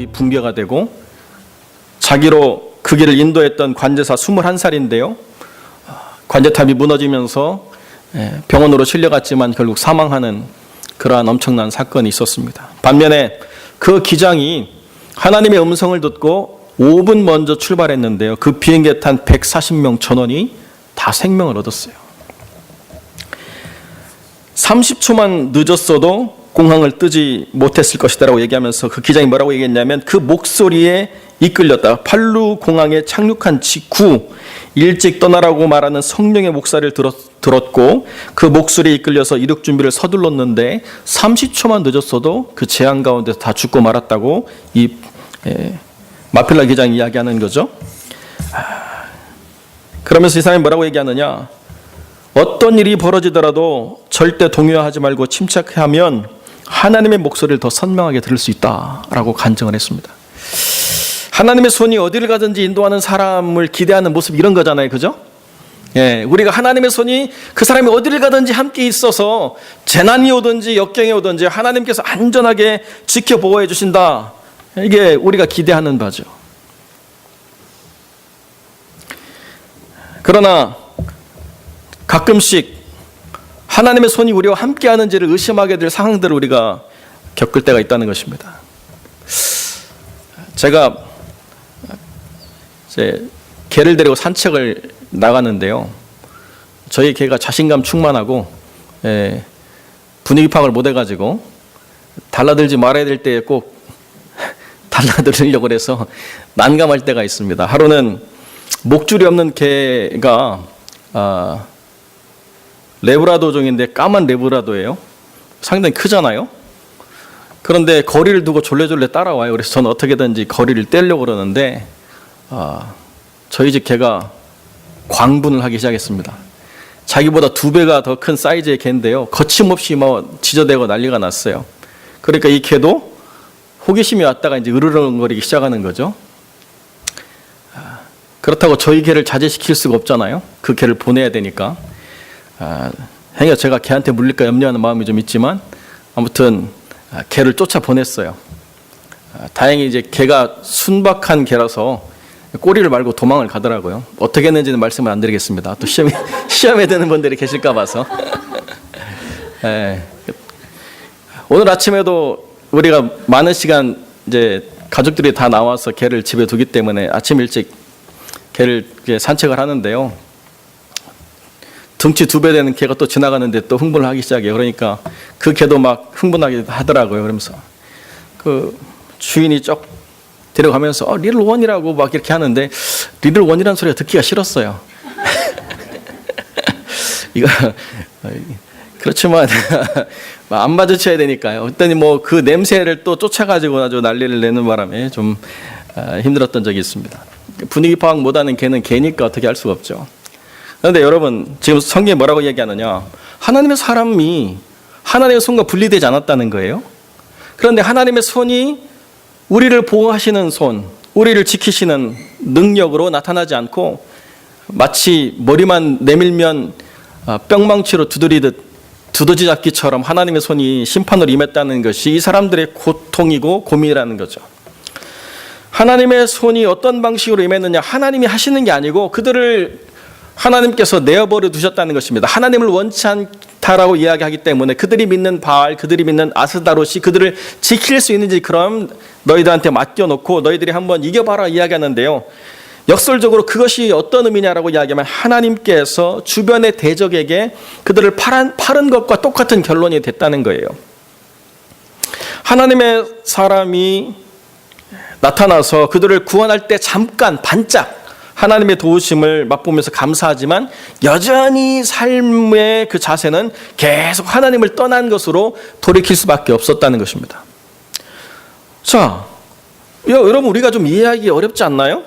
관제탑이 붕괴가 되고 자기로 그 길을 인도했던 관제사 21살인데요. 관제탑이 무너지면서 병원으로 실려갔지만 결국 사망하는 그러한 엄청난 사건이 있었습니다. 반면에 그 기장이 하나님의 음성을 듣고 5분 먼저 출발했는데요. 그 비행기에 탄 140명 전원이 다 생명을 얻었어요. 30초만 늦었어도 공항을 뜨지 못했을 것이다라고 얘기하면서 그 기장이 뭐라고 얘기했냐면 그 목소리에 이끌렸다. 팔루 공항에 착륙한 직후 일찍 떠나라고 말하는 성령의 목소리를 들었고 그 목소리에 이끌려서 이륙 준비를 서둘렀는데 30초만 늦었어도 그 재앙 가운데서 다 죽고 말았다고 이 마필라 기장이 이야기하는 거죠. 그러면서 이 사람이 뭐라고 얘기하느냐. 어떤 일이 벌어지더라도 절대 동요하지 말고 침착하면 하나님의 목소리를 더 선명하게 들을 수 있다라고 간증을 했습니다. 하나님의 손이 어디를 가든지 인도하는 사람을 기대하는 모습 이런 거잖아요. 그죠? 우리가 하나님의 손이 그 사람이 어디를 가든지 함께 있어서 재난이 오든지 역경이 오든지 하나님께서 안전하게 지켜보호해 주신다. 이게 우리가 기대하는 바죠. 그러나 가끔씩 하나님의 손이 우리와 함께 하는지를 의심하게 될 상황들을 우리가 겪을 때가 있다는 것입니다. 제가 이제 개를 데리고 산책을 나가는데요. 저희 개가 자신감 충만하고 분위기 파악을 못 해가지고 달라들지 말아야 될 때에 꼭 달라들으려고 해서 난감할 때가 있습니다. 하루는 목줄이 없는 개가 레브라도종인데 까만 레브라도예요. 상당히 크잖아요. 그런데 거리를 두고 졸래졸래 따라와요. 그래서 저는 어떻게든지 거리를 떼려고 그러는데 저희 집 개가 광분을 하기 시작했습니다. 자기보다 2배가 더 큰 사이즈의 개인데요. 거침없이 지저대고 난리가 났어요. 그러니까 이 개도 호기심이 왔다가 이제 으르렁거리기 시작하는 거죠. 그렇다고 저희 개를 자제시킬 수가 없잖아요. 그 개를 보내야 되니까. 행여 제가 개한테 물릴까 염려하는 마음이 좀 있지만 아무튼 개를 쫓아 보냈어요. 다행히 이제 개가 순박한 개라서 꼬리를 말고 도망을 가더라고요. 어떻게 했는지는 말씀을 안 드리겠습니다. 또 시험에 드는 분들이 계실까 봐서. 오늘 아침에도 우리가 많은 시간 이제 가족들이 다 나와서 개를 집에 두기 때문에 아침 일찍 개를 산책을 하는데요. 등치 2배 되는 개가 또 지나가는데 또 흥분을 하기 시작해요. 그러니까 그 개도 막 흥분하게 하더라고요. 그러면서 그 주인이 쭉 데려가면서 리틀 원이라고 막 이렇게 하는데 리틀 원이라는 소리가 듣기가 싫었어요. 이거 그렇지만 안 마주쳐야 되니까요. 그랬더니 그 냄새를 또 쫓아가지고 아주 난리를 내는 바람에 좀 힘들었던 적이 있습니다. 분위기 파악 못하는 개는 개니까 어떻게 할 수가 없죠. 그런데 여러분 지금 성경에 뭐라고 얘기하느냐. 하나님의 사람이 하나님의 손과 분리되지 않았다는 거예요. 그런데 하나님의 손이 우리를 보호하시는 손, 우리를 지키시는 능력으로 나타나지 않고 마치 머리만 내밀면 뿅망치로 두드리듯 두더지 잡기처럼 하나님의 손이 심판으로 임했다는 것이 이 사람들의 고통이고 고민이라는 거죠. 하나님의 손이 어떤 방식으로 임했느냐. 하나님이 하시는 게 아니고 그들을 하나님께서 내어버려 두셨다는 것입니다. 하나님을 원치 않다라고 이야기하기 때문에 그들이 믿는 바알, 그들이 믿는 아스다롯이 그들을 지킬 수 있는지 그럼 너희들한테 맡겨놓고 너희들이 한번 이겨봐라 이야기하는데요. 역설적으로 그것이 어떤 의미냐라고 이야기하면 하나님께서 주변의 대적에게 그들을 파른 것과 똑같은 결론이 됐다는 거예요. 하나님의 사람이 나타나서 그들을 구원할 때 잠깐 반짝 하나님의 도우심을 맛보면서 감사하지만 여전히 삶의 그 자세는 계속 하나님을 떠난 것으로 돌이킬 수밖에 없었다는 것입니다. 자, 여러분 우리가 좀 이해하기 어렵지 않나요?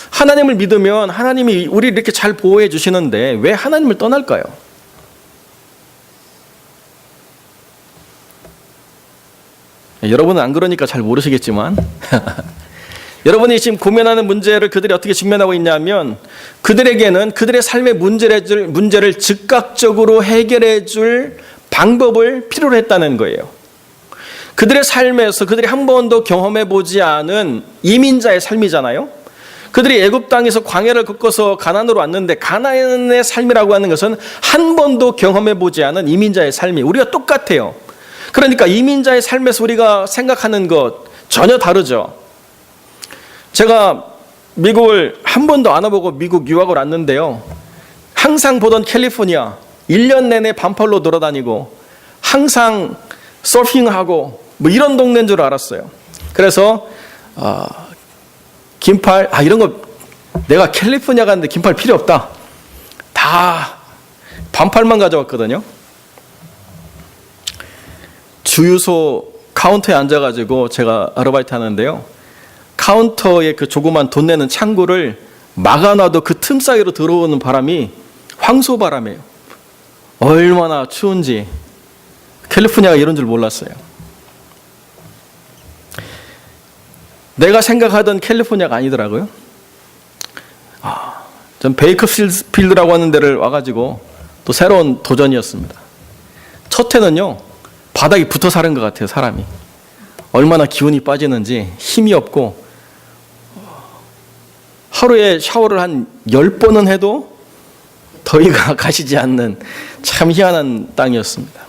하나님을 믿으면 하나님이 우리를 이렇게 잘 보호해 주시는데 왜 하나님을 떠날까요? 여러분은 안 그러니까 잘 모르시겠지만 여러분이 지금 고민하는 문제를 그들이 어떻게 직면하고 있냐면 그들에게는 그들의 삶의 문제를 즉각적으로 해결해 줄 방법을 필요로 했다는 거예요. 그들의 삶에서 그들이 한 번도 경험해 보지 않은 이민자의 삶이잖아요. 그들이 애굽 땅에서 광야를 겪어서 가나안으로 왔는데 가나안의 삶이라고 하는 것은 한 번도 경험해 보지 않은 이민자의 삶이 우리가 똑같아요. 그러니까 이민자의 삶에서 우리가 생각하는 것 전혀 다르죠. 제가 미국을 한 번도 안 와보고 미국 유학을 왔는데요. 항상 보던 캘리포니아 1년 내내 반팔로 돌아다니고 항상 서핑하고 뭐 이런 동네인 줄 알았어요. 그래서 긴팔 이런 거 내가 캘리포니아 갔는데 긴팔 필요 없다. 다 반팔만 가져왔거든요. 주유소 카운터에 앉아가지고 제가 아르바이트 하는데요. 카운터에 그 조그만 돈 내는 창구를 막아놔도 그 틈 사이로 들어오는 바람이 황소바람이에요. 얼마나 추운지. 캘리포니아가 이런 줄 몰랐어요. 내가 생각하던 캘리포니아가 아니더라고요. 전 베이커필드라고 하는 데를 와가지고 또 새로운 도전이었습니다. 첫 해는요, 바닥에 붙어 사는 것 같아요, 사람이. 얼마나 기운이 빠지는지 힘이 없고, 하루에 샤워를 한 10번은 해도 더위가 가시지 않는 참 희한한 땅이었습니다.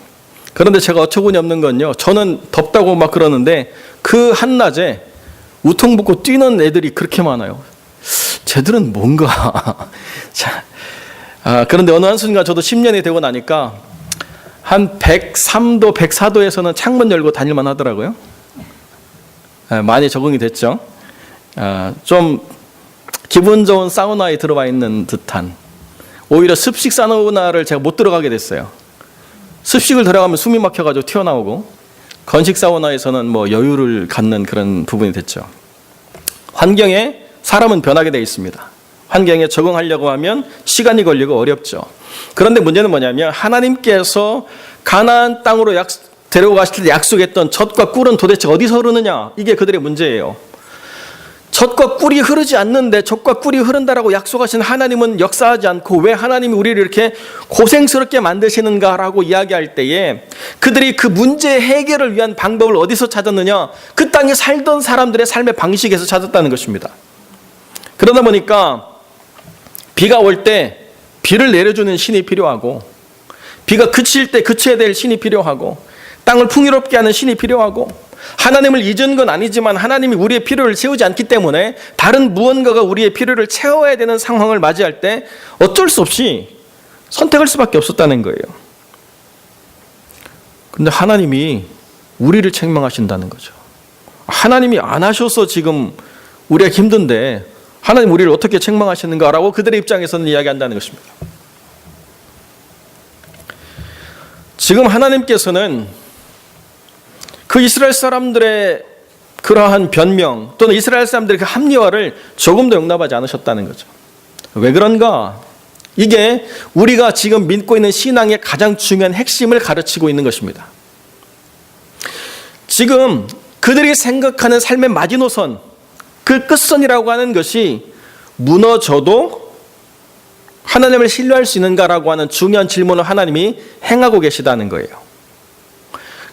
그런데 제가 어처구니 없는 건요, 저는 덥다고 막 그러는데 그 한낮에 우통 벗고 뛰는 애들이 그렇게 많아요. 쟤들은 뭔가. 자, 그런데 어느 한순간 저도 10년이 되고 나니까 한 103도, 104도에서는 창문 열고 다닐만 하더라고요. 많이 적응이 됐죠. 좀 기분 좋은 사우나에 들어와 있는 듯한, 오히려 습식 사우나를 제가 못 들어가게 됐어요. 습식을 들어가면 숨이 막혀가지고 튀어나오고, 건식 사우나에서는 뭐 여유를 갖는 그런 부분이 됐죠. 환경에 사람은 변하게 되어 있습니다. 환경에 적응하려고 하면 시간이 걸리고 어렵죠. 그런데 문제는 뭐냐면 하나님께서 가나안 땅으로 데려고 가실 때 약속했던 젖과 꿀은 도대체 어디서 흐르느냐, 이게 그들의 문제예요. 젖과 꿀이 흐르지 않는데 젖과 꿀이 흐른다라고 약속하신 하나님은 역사하지 않고 왜 하나님이 우리를 이렇게 고생스럽게 만드시는가라고 이야기할 때에 그들이 그 문제 해결을 위한 방법을 어디서 찾았느냐, 그 땅에 살던 사람들의 삶의 방식에서 찾았다는 것입니다. 그러다 보니까 비가 올 때 비를 내려주는 신이 필요하고, 비가 그칠 때 그쳐야 될 신이 필요하고, 땅을 풍요롭게 하는 신이 필요하고, 하나님을 잊은 건 아니지만 하나님이 우리의 필요를 채우지 않기 때문에 다른 무언가가 우리의 필요를 채워야 되는 상황을 맞이할 때 어쩔 수 없이 선택할 수밖에 없었다는 거예요. 그런데 하나님이 우리를 책망하신다는 거죠. 하나님이 안 하셔서 지금 우리가 힘든데 하나님 우리를 어떻게 책망하시는가라고 그들의 입장에서는 이야기한다는 것입니다. 지금 하나님께서는 그 이스라엘 사람들의 그러한 변명 또는 이스라엘 사람들의 그 합리화를 조금도 용납하지 않으셨다는 거죠. 왜 그런가? 이게 우리가 지금 믿고 있는 신앙의 가장 중요한 핵심을 가르치고 있는 것입니다. 지금 그들이 생각하는 삶의 마지노선, 그 끝선이라고 하는 것이 무너져도 하나님을 신뢰할 수 있는가라고 하는 중요한 질문을 하나님이 행하고 계시다는 거예요.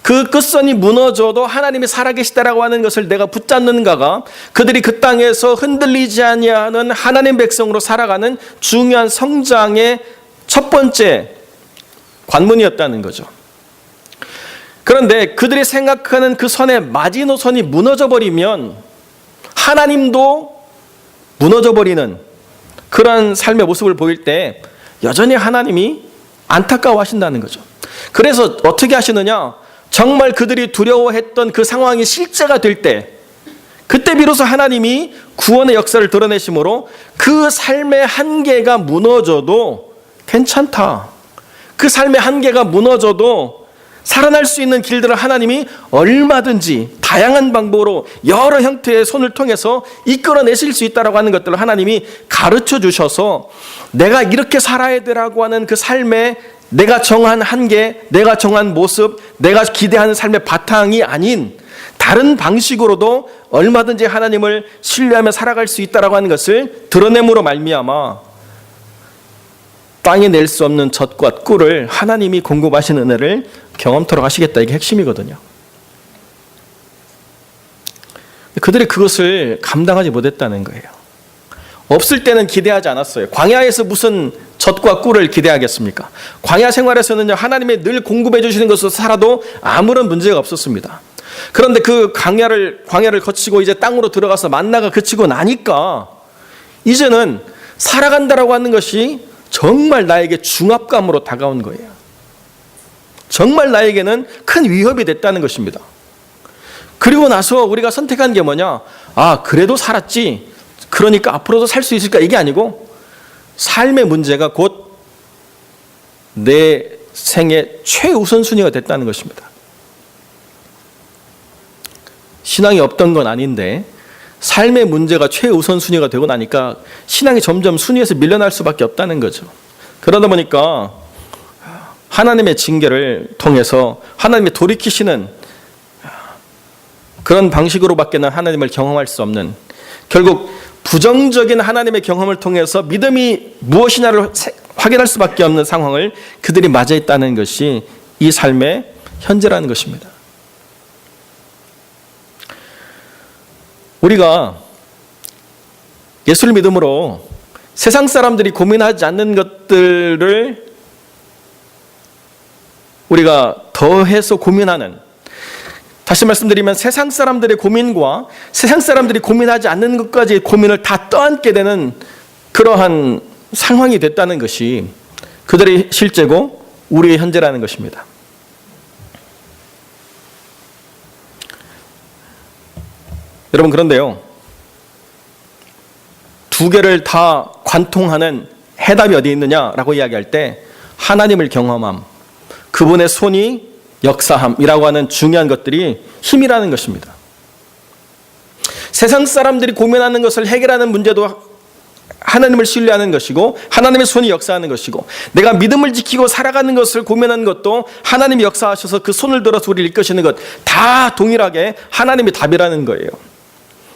그 끝선이 무너져도 하나님이 살아계시다라고 하는 것을 내가 붙잡는가가 그들이 그 땅에서 흔들리지 아니하는 하나님 백성으로 살아가는 중요한 성장의 첫 번째 관문이었다는 거죠. 그런데 그들이 생각하는 그 선의 마지노선이 무너져 버리면 하나님도 무너져 버리는 그런 삶의 모습을 보일 때 여전히 하나님이 안타까워하신다는 거죠. 그래서 어떻게 하시느냐? 정말 그들이 두려워했던 그 상황이 실제가 될 때, 그때 비로소 하나님이 구원의 역사를 드러내심으로 그 삶의 한계가 무너져도 괜찮다. 그 삶의 한계가 무너져도 살아날 수 있는 길들을 하나님이 얼마든지 다양한 방법으로 여러 형태의 손을 통해서 이끌어내실 수 있다고 하는 것들을 하나님이 가르쳐 주셔서 내가 이렇게 살아야 되라고 하는 그 삶의 내가 정한 한계, 내가 정한 모습, 내가 기대하는 삶의 바탕이 아닌 다른 방식으로도 얼마든지 하나님을 신뢰하며 살아갈 수 있다고 하는 것을 드러냄으로 말미암아 땅에 낼 수 없는 젖과 꿀을 하나님이 공급하시는 은혜를 경험토록 하시겠다. 이게 핵심이거든요. 그들이 그것을 감당하지 못했다는 거예요. 없을 때는 기대하지 않았어요. 광야에서 무슨 젖과 꿀을 기대하겠습니까? 광야 생활에서는 하나님이 늘 공급해 주시는 것으로 살아도 아무런 문제가 없었습니다. 그런데 그 광야를 거치고 이제 땅으로 들어가서 만나가 그치고 나니까 이제는 살아간다라고 하는 것이 정말 나에게 중압감으로 다가온 거예요. 정말 나에게는 큰 위협이 됐다는 것입니다. 그리고 나서 우리가 선택한 게 뭐냐? 그래도 살았지. 그러니까 앞으로도 살 수 있을까? 이게 아니고 삶의 문제가 곧 내 생의 최우선순위가 됐다는 것입니다. 신앙이 없던 건 아닌데 삶의 문제가 최우선순위가 되고 나니까 신앙이 점점 순위에서 밀려날 수밖에 없다는 거죠. 그러다 보니까 하나님의 징계를 통해서 하나님의 돌이키시는 그런 방식으로밖에는 하나님을 경험할 수 없는, 결국 부정적인 하나님의 경험을 통해서 믿음이 무엇이냐를 확인할 수밖에 없는 상황을 그들이 맞아 있다는 것이 이 삶의 현재라는 것입니다. 우리가 예수를 믿음으로 세상 사람들이 고민하지 않는 것들을 우리가 더해서 고민하는, 다시 말씀드리면 세상 사람들의 고민과 세상 사람들이 고민하지 않는 것까지 고민을 다 떠안게 되는 그러한 상황이 됐다는 것이 그들의 실제고 우리의 현재라는 것입니다. 여러분, 그런데요, 두 개를 다 관통하는 해답이 어디 있느냐라고 이야기할 때 하나님을 경험함, 그분의 손이 역사함이라고 하는 중요한 것들이 힘이라는 것입니다. 세상 사람들이 고민하는 것을 해결하는 문제도 하나님을 신뢰하는 것이고 하나님의 손이 역사하는 것이고, 내가 믿음을 지키고 살아가는 것을 고민하는 것도 하나님이 역사하셔서 그 손을 들어서 우리를 이끄시는 것, 다 동일하게 하나님이 답이라는 거예요.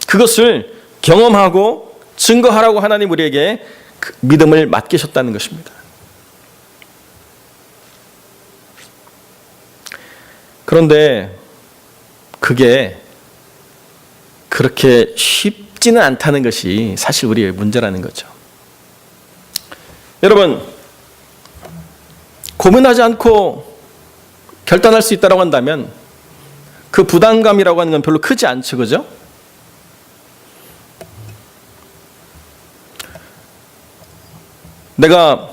그것을 경험하고 증거하라고 하나님 우리에게 그 믿음을 맡기셨다는 것입니다. 그런데 그게 그렇게 쉽지는 않다는 것이 사실 우리의 문제라는 거죠. 여러분, 고민하지 않고 결단할 수 있다고 한다면 그 부담감이라고 하는 건 별로 크지 않죠, 그죠? 내가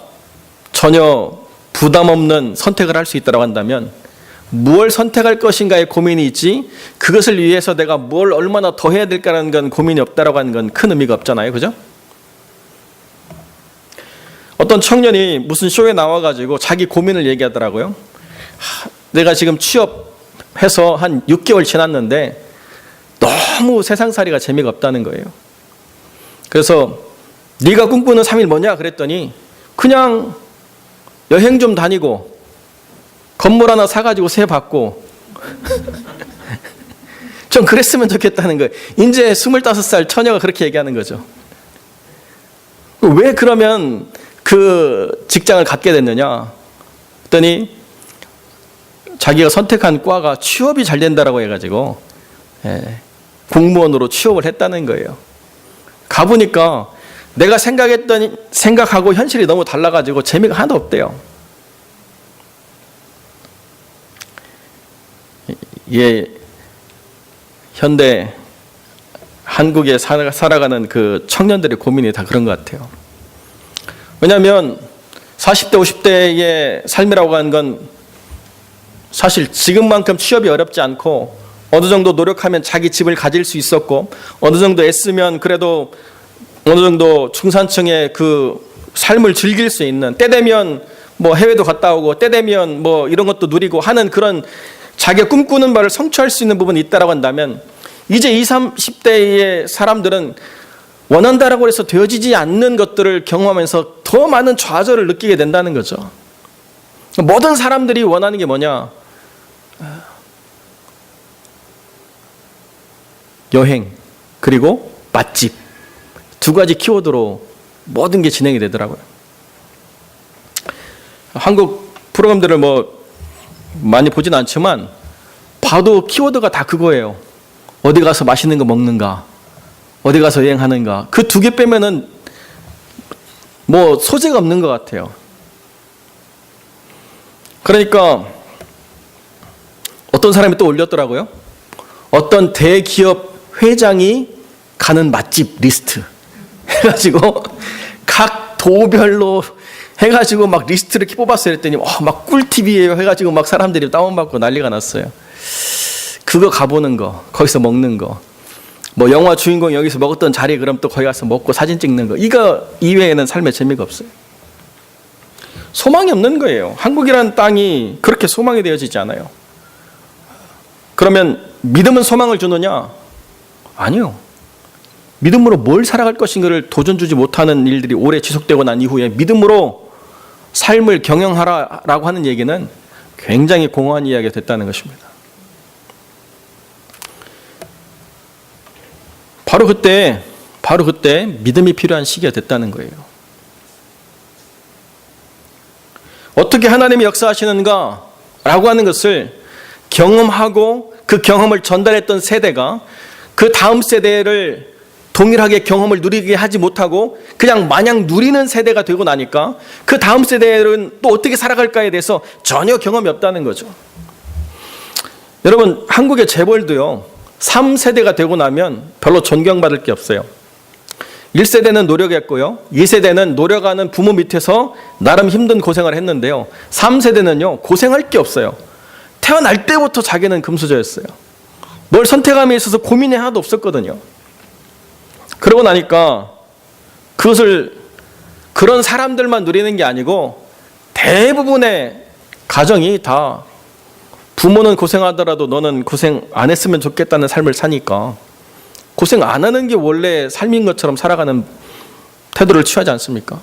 전혀 부담 없는 선택을 할 수 있다고 한다면 무엇을 선택할 것인가의 고민이 있지, 그것을 위해서 내가 뭘 얼마나 더 해야 될까라는 건 고민이 없다라고 하는 건 큰 의미가 없잖아요, 그죠? 어떤 청년이 무슨 쇼에 나와가지고 자기 고민을 얘기하더라고요. 내가 지금 취업해서 한 6개월 지났는데 너무 세상살이가 재미가 없다는 거예요. 그래서 네가 꿈꾸는 3일 뭐냐 그랬더니 그냥 여행 좀 다니고 건물 하나 사가지고 세 받고 좀 그랬으면 좋겠다는 거예요. 이제 25살 처녀가 그렇게 얘기하는 거죠. 왜 그러면 그 직장을 갖게 됐느냐 했더니 자기가 선택한 과가 취업이 잘 된다라고 해가지고 공무원으로 취업을 했다는 거예요. 가보니까 내가 생각하고 현실이 너무 달라가지고 재미가 하나도 없대요. 예, 현대 한국에 살아가는 그 청년들의 고민이 다 그런 것 같아요. 왜냐하면 40대, 50대의 삶이라고 하는 건 사실 지금만큼 취업이 어렵지 않고 어느 정도 노력하면 자기 집을 가질 수 있었고 어느 정도 애쓰면 그래도 어느 정도 중산층의 그 삶을 즐길 수 있는, 때 되면 뭐 해외도 갔다 오고 때 되면 뭐 이런 것도 누리고 하는 그런 자기가 꿈꾸는 바를 성취할 수 있는 부분이 있다라고 한다면 이제 20, 30대의 사람들은 원한다라고 해서 되어지지 않는 것들을 경험하면서 더 많은 좌절을 느끼게 된다는 거죠. 모든 사람들이 원하는 게 뭐냐? 여행 그리고 맛집, 두 가지 키워드로 모든 게 진행이 되더라고요. 한국 프로그램들을 뭐 많이 보진 않지만 봐도 키워드가 다 그거예요. 어디 가서 맛있는 거 먹는가, 어디 가서 여행하는가, 그 두 개 빼면은 뭐 소재가 없는 것 같아요. 그러니까 어떤 사람이 또 올렸더라고요. 어떤 대기업 회장이 가는 맛집 리스트 해가지고 각 도별로 해가지고 막 리스트를 이렇게 뽑았어요. 했더니 막 꿀팁이에요 해가지고 막 사람들이 다운받고 난리가 났어요. 그거 가보는 거, 거기서 먹는 거, 뭐 영화 주인공 여기서 먹었던 자리 그럼 또 거기 가서 먹고 사진 찍는 거, 이거 이외에는 삶에 재미가 없어요. 소망이 없는 거예요. 한국이라는 땅이 그렇게 소망이 되어지지 않아요. 그러면 믿음은 소망을 주느냐? 아니요. 믿음으로 뭘 살아갈 것인가를 도전 주지 못하는 일들이 오래 지속되고 난 이후에 믿음으로 삶을 경영하라라고 하는 얘기는 굉장히 공허한 이야기가 됐다는 것입니다. 바로 그때 믿음이 필요한 시기가 됐다는 거예요. 어떻게 하나님이 역사하시는가라고 하는 것을 경험하고 그 경험을 전달했던 세대가 그 다음 세대를 동일하게 경험을 누리게 하지 못하고 그냥 마냥 누리는 세대가 되고 나니까 그 다음 세대는 또 어떻게 살아갈까에 대해서 전혀 경험이 없다는 거죠. 여러분, 한국의 재벌도요, 3세대가 되고 나면 별로 존경받을 게 없어요. 1세대는 노력했고요, 2세대는 노력하는 부모 밑에서 나름 힘든 고생을 했는데요, 3세대는요 고생할 게 없어요. 태어날 때부터 자기는 금수저였어요. 뭘 선택함에 있어서 고민이 하나도 없었거든요. 그러고 나니까 그것을 그런 사람들만 누리는 게 아니고 대부분의 가정이 다 부모는 고생하더라도 너는 고생 안 했으면 좋겠다는 삶을 사니까 고생 안 하는 게 원래 삶인 것처럼 살아가는 태도를 취하지 않습니까?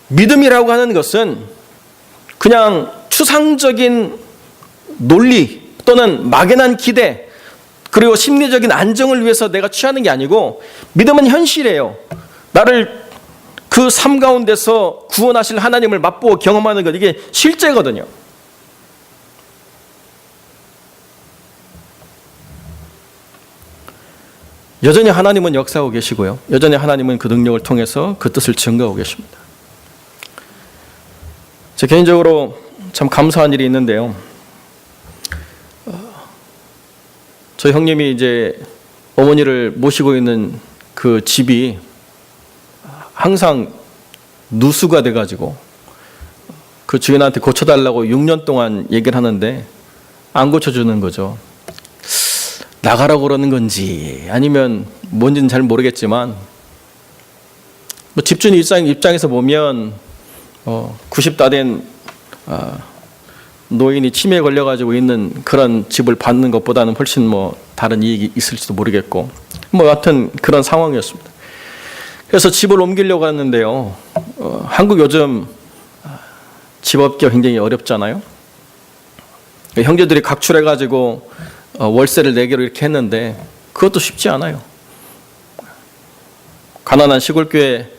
믿음이라고 하는 것은 그냥 추상적인 논리 또는 막연한 기대 그리고 심리적인 안정을 위해서 내가 취하는 게 아니고, 믿음은 현실이에요. 나를 그 삶 가운데서 구원하실 하나님을 맛보고 경험하는 것, 이게 실제거든요. 여전히 하나님은 역사하고 계시고요, 여전히 하나님은 그 능력을 통해서 그 뜻을 증거하고 계십니다. 제 개인적으로 참 감사한 일이 있는데요, 저희 형님이 이제 어머니를 모시고 있는 그 집이 항상 누수가 돼가지고 그 주인한테 고쳐달라고 6년 동안 얘기를 하는데 안 고쳐주는 거죠. 나가라고 그러는 건지 아니면 뭔지는 잘 모르겠지만, 뭐 집주인 입장에서 보면 90다 된 노인이 치매에 걸려가지고 있는 그런 집을 받는 것보다는 훨씬 뭐 다른 이익이 있을지도 모르겠고, 뭐 여하튼 그런 상황이었습니다. 그래서 집을 옮기려고 하는데요, 한국 요즘 집업기가 굉장히 어렵잖아요. 형제들이 각출해가지고 월세를 내기로 이렇게 했는데 그것도 쉽지 않아요. 가난한 시골교회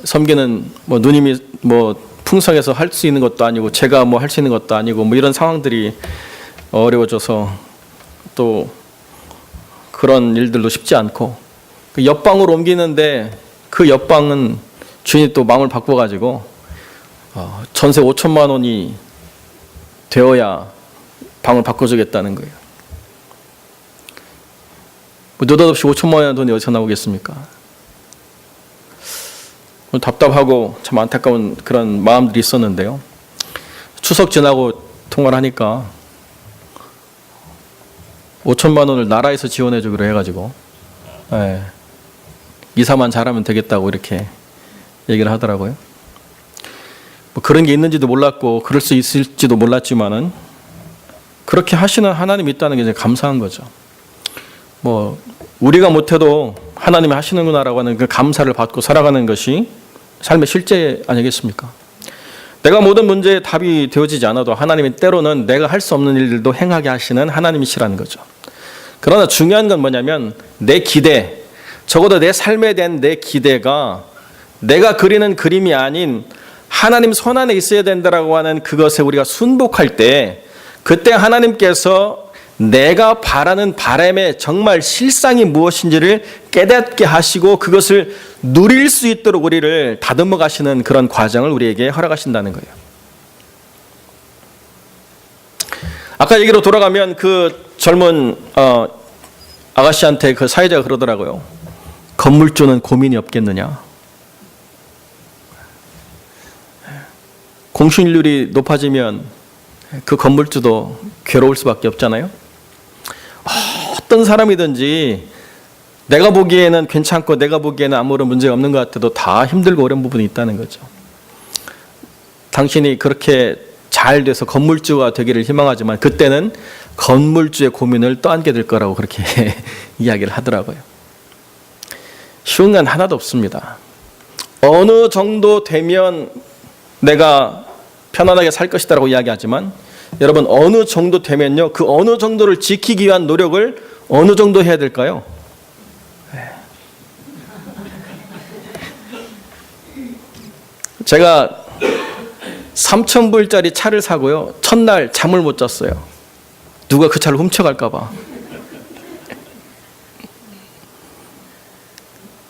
섬기는 뭐 누님이 뭐 풍성해서 할 수 있는 것도 아니고 제가 뭐 할 수 있는 것도 아니고 뭐 이런 상황들이 어려워져서 또 그런 일들도 쉽지 않고, 그 옆방으로 옮기는데 그 옆방은 주인이 또 마음을 바꿔가지고 전세 5천만 원이 되어야 방을 바꿔주겠다는 거예요. 뭐 느닷없이 5천만 원의 돈이 어디서 나오겠습니까? 답답하고 참 안타까운 그런 마음들이 있었는데요, 추석 지나고 통화를 하니까 5천만 원을 나라에서 지원해 주기로 해가지고 이사만 잘하면 되겠다고 이렇게 얘기를 하더라고요. 뭐 그런 게 있는지도 몰랐고 그럴 수 있을지도 몰랐지만은 그렇게 하시는 하나님이 있다는 게 이제 감사한 거죠. 뭐 우리가 못해도 하나님이 하시는구나라고 하는 그 감사를 받고 살아가는 것이 삶의 실제 아니겠습니까? 내가 모든 문제의 답이 되어지지 않아도 하나님이 때로는 내가 할 수 없는 일들도 행하게 하시는 하나님이시라는 거죠. 그러나 중요한 건 뭐냐면 내 기대, 적어도 내 삶에 대한 내 기대가 내가 그리는 그림이 아닌 하나님 손 안에 있어야 된다라고 하는 그것에 우리가 순복할 때, 그때 하나님께서 내가 바라는 바람의 정말 실상이 무엇인지를 깨닫게 하시고 그것을 누릴 수 있도록 우리를 다듬어 가시는 그런 과정을 우리에게 허락하신다는 거예요. 아까 얘기로 돌아가면 그 젊은 아가씨한테 그 사회자가 그러더라고요. 건물주는 고민이 없겠느냐. 공실률이 높아지면 그 건물주도 괴로울 수밖에 없잖아요. 어떤 사람이든지 내가 보기에는 괜찮고 내가 보기에는 아무런 문제가 없는 것 같아도 다 힘들고 어려운 부분이 있다는 거죠. 당신이 그렇게 잘 돼서 건물주가 되기를 희망하지만 그때는 건물주의 고민을 떠안게 될 거라고 그렇게 이야기를 하더라고요. 쉬운 건 하나도 없습니다. 어느 정도 되면 내가 편안하게 살 것이다라고 이야기하지만 여러분 어느 정도 되면요 그 어느 정도를 지키기 위한 노력을 어느 정도 해야 될까요? 제가 3,000불짜리 차를 사고요 첫날 잠을 못 잤어요. 누가 그 차를 훔쳐갈까 봐.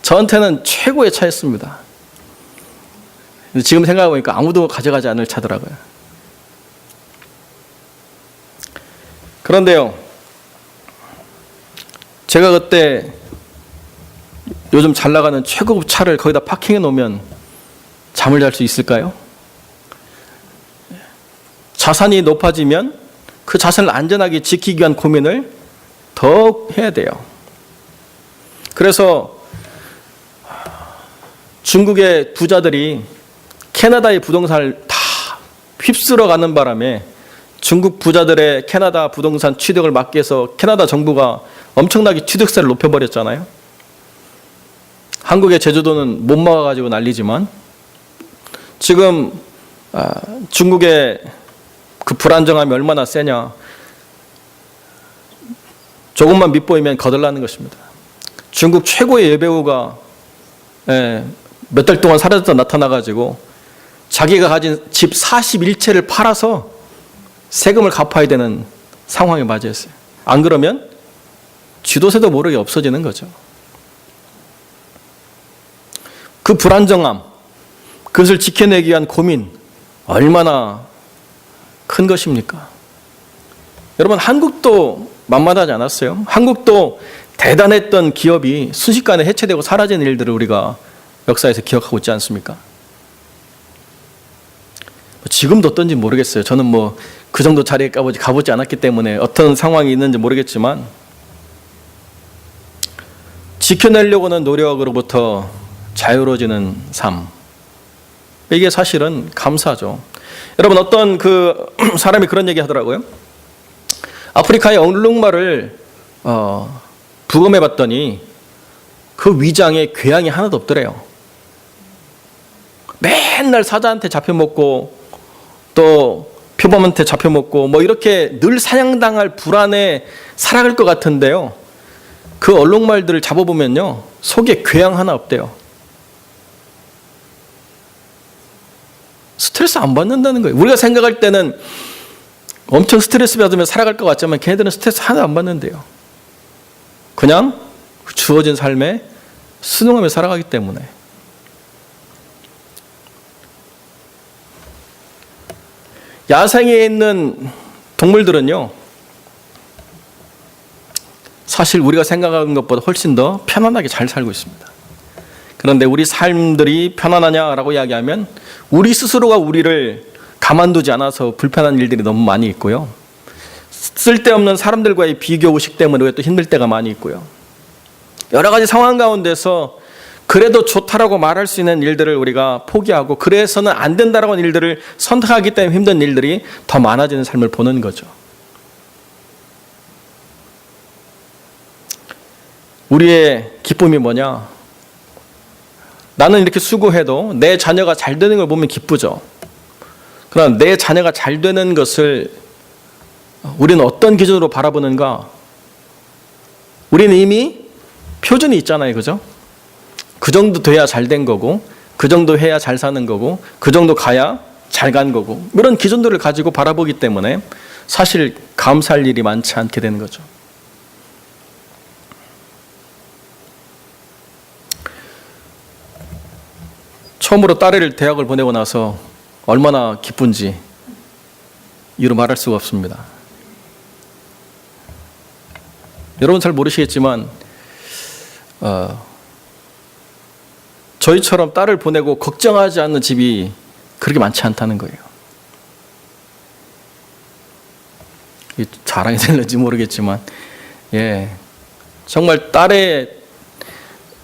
저한테는 최고의 차였습니다. 지금 생각해보니까 아무도 가져가지 않을 차더라고요. 그런데요, 제가 그때 요즘 잘 나가는 최고급 차를 거기다 파킹해 놓으면 잠을 잘 수 있을까요? 자산이 높아지면 그 자산을 안전하게 지키기 위한 고민을 더 해야 돼요. 그래서 중국의 부자들이 캐나다의 부동산을 다 휩쓸어 가는 바람에 중국 부자들의 캐나다 부동산 취득을 막기 위해서 캐나다 정부가 엄청나게 취득세를 높여버렸잖아요. 한국의 제주도는 못 막아가지고 난리지만 지금 중국의 그 불안정함이 얼마나 세냐. 조금만 밑보이면 거덜나는 것입니다. 중국 최고의 여배우가 몇 달 동안 사라졌다 나타나가지고 자기가 가진 집 41채를 팔아서 세금을 갚아야 되는 상황에 맞이했어요. 안 그러면 쥐도새도 모르게 없어지는 거죠. 그 불안정함, 그것을 지켜내기 위한 고민 얼마나 큰 것입니까? 여러분 한국도 만만하지 않았어요. 한국도 대단했던 기업이 순식간에 해체되고 사라지는 일들을 우리가 역사에서 기억하고 있지 않습니까? 지금도 어떤지 모르겠어요. 저는 뭐 그 정도 자리에 가보지 않았기 때문에 어떤 상황이 있는지 모르겠지만 지켜내려고 하는 노력으로부터 자유로워지는 삶, 이게 사실은 감사죠. 여러분 어떤 그 사람이 그런 얘기 하더라고요. 아프리카의 얼룩말을 부검해 봤더니 그 위장에 궤양이 하나도 없더래요. 맨날 사자한테 잡혀먹고 또 표범한테 잡혀먹고 뭐 이렇게 늘 사냥당할 불안에 살아갈 것 같은데요. 그 얼룩말들을 잡아보면요 속에 궤양 하나 없대요. 스트레스 안 받는다는 거예요. 우리가 생각할 때는 엄청 스트레스 받으면 살아갈 것 같지만 걔네들은 스트레스 하나 안 받는데요. 그냥 주어진 삶에 순응하며 살아가기 때문에. 야생에 있는 동물들은요 사실 우리가 생각하는 것보다 훨씬 더 편안하게 잘 살고 있습니다. 그런데 우리 삶들이 편안하냐라고 이야기하면 우리 스스로가 우리를 가만두지 않아서 불편한 일들이 너무 많이 있고요. 쓸데없는 사람들과의 비교의식 때문에 또 힘들 때가 많이 있고요. 여러 가지 상황 가운데서 그래도 좋다라고 말할 수 있는 일들을 우리가 포기하고 그래서는 안 된다라고 하는 일들을 선택하기 때문에 힘든 일들이 더 많아지는 삶을 보는 거죠. 우리의 기쁨이 뭐냐? 나는 이렇게 수고해도 내 자녀가 잘 되는 걸 보면 기쁘죠. 그러나 내 자녀가 잘 되는 것을 우리는 어떤 기준으로 바라보는가? 우리는 이미 표준이 있잖아요. 그죠? 그 정도 돼야 잘 된 거고 그 정도 해야 잘 사는 거고 그 정도 가야 잘 간 거고 이런 기준들을 가지고 바라보기 때문에 사실 감사할 일이 많지 않게 되는 거죠. 처음으로 딸을 대학을 보내고 나서 얼마나 기쁜지 이루 말할 수가 없습니다. 여러분 잘 모르시겠지만 저희처럼 딸을 보내고 걱정하지 않는 집이 그렇게 많지 않다는 거예요. 자랑이 될는지 모르겠지만 정말 딸의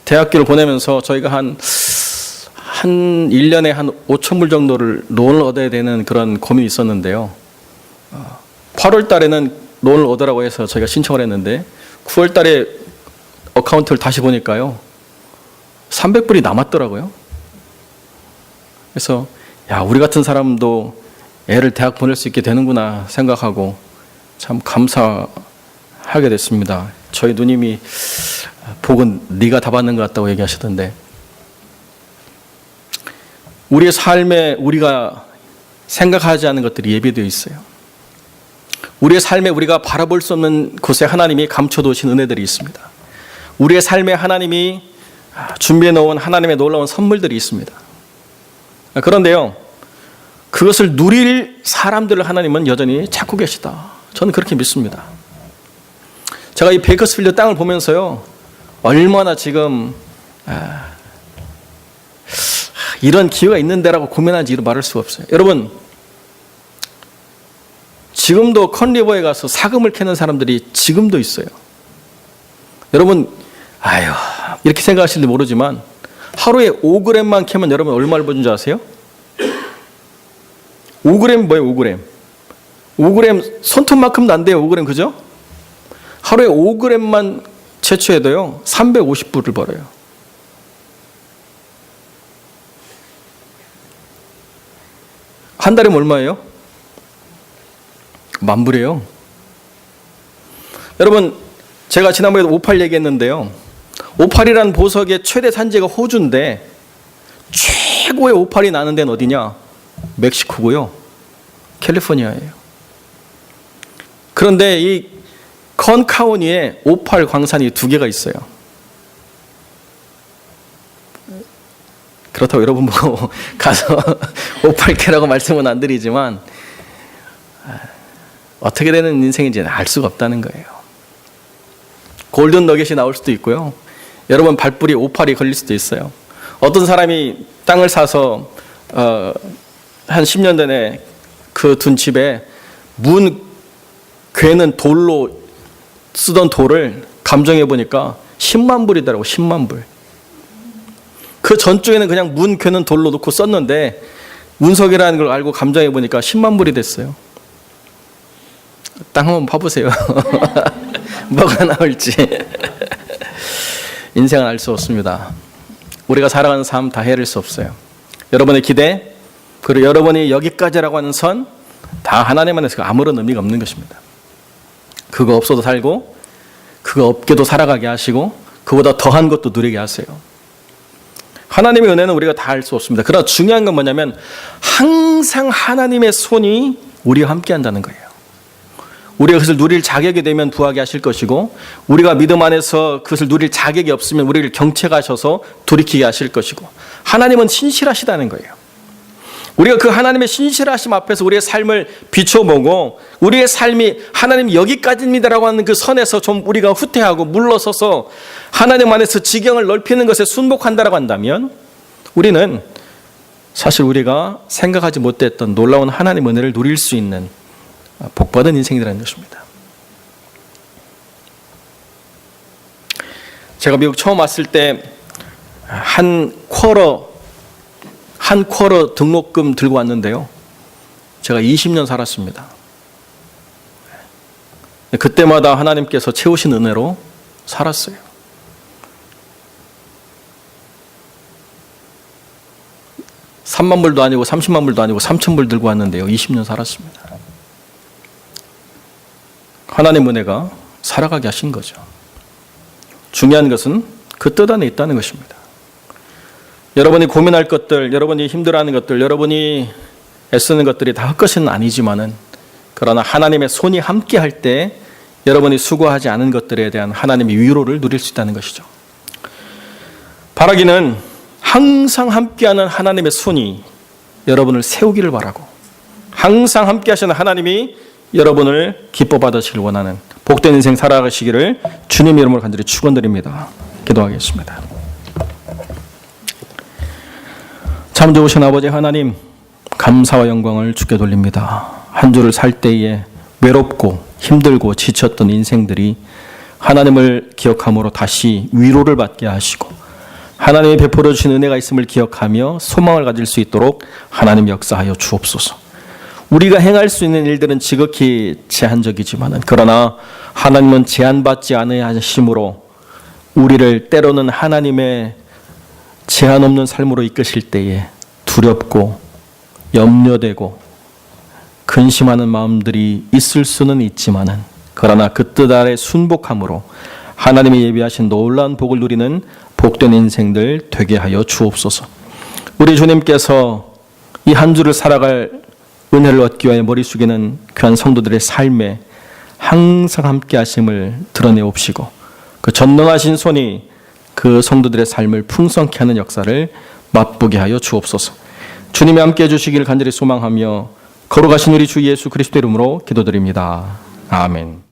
대학교를 보내면서 저희가 한 1년에 한 5,000불 정도를 론을 얻어야 되는 그런 고민이 있었는데요. 8월 달에는 론을 얻으라고 해서 저희가 신청을 했는데 9월 달에 어카운트를 다시 보니까요. 300불이 남았더라고요. 그래서 우리 같은 사람도 애를 대학 보낼 수 있게 되는구나 생각하고 참 감사하게 됐습니다. 저희 누님이 복은 네가 다 받는 것 같다고 얘기하시던데, 우리의 삶에 우리가 생각하지 않은 것들이 예비되어 있어요. 우리의 삶에 우리가 바라볼 수 없는 곳에 하나님이 감춰두신 은혜들이 있습니다. 우리의 삶에 하나님이 준비해 놓은 하나님의 놀라운 선물들이 있습니다. 그런데요, 그것을 누릴 사람들을 하나님은 여전히 찾고 계시다. 저는 그렇게 믿습니다. 제가 이 베이커스필드 땅을 보면서요, 얼마나 지금 이런 기회가 있는데라고 고민하는지 이루 말할 수가 없어요. 여러분, 지금도 컨리버에 가서 사금을 캐는 사람들이 지금도 있어요. 여러분, 이렇게 생각하실지 모르지만 하루에 5g만 캐면 여러분 얼마를 버는 줄 아세요? 5g 뭐예요? 5g. 5g 손톱만큼도 안 돼요. 5g, 그죠? 하루에 5g만 채취해도요 350불을 벌어요. 한 달이면 얼마예요? 10,000불이에요. 여러분, 제가 지난번에도 오팔 얘기했는데요, 오팔이라는 보석의 최대 산지가 호주인데 최고의 오팔이 나는 데는 어디냐? 멕시코고요, 캘리포니아예요. 그런데 이 컨카우니에 오팔 광산이 2개가 있어요. 그렇다고 여러분 보고 가서 오팔 캐라고 말씀은 안 드리지만 어떻게 되는 인생인지는 알 수가 없다는 거예요. 골든 너겟이 나올 수도 있고요, 여러분 발불이 오팔이 걸릴 수도 있어요. 어떤 사람이 땅을 사서 한 10년 전에 그 둔 집에 문 괴는 돌로 쓰던 돌을 감정해 보니까 10만 불이더라고. 10만 불. 그 전쪽에는 그냥 문 괴는 돌로 놓고 썼는데 운석이라는 걸 알고 감정해 보니까 10만 불이 됐어요. 땅 한번 파보세요. 뭐가 나올지. 인생은 알 수 없습니다. 우리가 살아가는 삶 다 헤아릴 수 없어요. 여러분의 기대, 그리고 여러분이 여기까지라고 하는 선, 다 하나님 안에서 아무런 의미가 없는 것입니다. 그거 없어도 살고, 그거 없게도 살아가게 하시고, 그보다 더한 것도 누리게 하세요. 하나님의 은혜는 우리가 다 알 수 없습니다. 그러나 중요한 건 뭐냐면 항상 하나님의 손이 우리와 함께 한다는 거예요. 우리가 그것을 누릴 자격이 되면 부하게 하실 것이고, 우리가 믿음 안에서 그것을 누릴 자격이 없으면 우리를 경책하셔서 돌이키게 하실 것이고, 하나님은 신실하시다는 거예요. 우리가 그 하나님의 신실하심 앞에서 우리의 삶을 비춰보고, 우리의 삶이 하나님 여기까지입니다라고 하는 그 선에서 좀 우리가 후퇴하고 물러서서 하나님 안에서 지경을 넓히는 것에 순복한다라고 한다면, 우리는 사실 우리가 생각하지 못했던 놀라운 하나님의 은혜를 누릴 수 있는 복받은 인생이라는 것입니다. 제가 미국 처음 왔을 때 한 쿼러 등록금 들고 왔는데요, 제가 20년 살았습니다. 그때마다 하나님께서 채우신 은혜로 살았어요. $3만 불도 아니고 30만 불도 아니고 3,000불 들고 왔는데요, 20년 살았습니다. 하나님 은혜가 살아가게 하신 거죠. 중요한 것은 그 뜻 안에 있다는 것입니다. 여러분이 고민할 것들, 여러분이 힘들어하는 것들, 여러분이 애쓰는 것들이 다 헛것은 아니지만은 그러나 하나님의 손이 함께할 때 여러분이 수고하지 않은 것들에 대한 하나님의 위로를 누릴 수 있다는 것이죠. 바라기는 항상 함께하는 하나님의 손이 여러분을 세우기를 바라고, 항상 함께하시는 하나님이 여러분을 기뻐 받으시길 원하는 복된 인생 살아가시기를 주님 이름으로 간절히 축원드립니다. 기도하겠습니다. 참 좋으신 아버지 하나님, 감사와 영광을 주께 돌립니다. 한 주를 살 때에 외롭고 힘들고 지쳤던 인생들이 하나님을 기억함으로 다시 위로를 받게 하시고, 하나님이 베풀어 주신 은혜가 있음을 기억하며 소망을 가질 수 있도록 하나님 역사하여 주옵소서. 우리가 행할 수 있는 일들은 지극히 제한적이지만은, 그러나 하나님은 제한받지 않으심으로 우리를 때로는 하나님의 제한 없는 삶으로 이끄실 때에 두렵고 염려되고 근심하는 마음들이 있을 수는 있지만은, 그러나 그 뜻 아래 순복함으로 하나님이 예비하신 놀라운 복을 누리는 복된 인생들 되게 하여 주옵소서. 우리 주님께서 이 한 주를 살아갈 은혜를 얻기 위하여 머리 숙이는 귀한 성도들의 삶에 항상 함께 하심을 드러내옵시고, 그 전능하신 손이 그 성도들의 삶을 풍성케 하는 역사를 맛보게 하여 주옵소서. 주님이 함께 해주시기를 간절히 소망하며 거룩하신 우리 주 예수 그리스도 이름으로 기도드립니다. 아멘.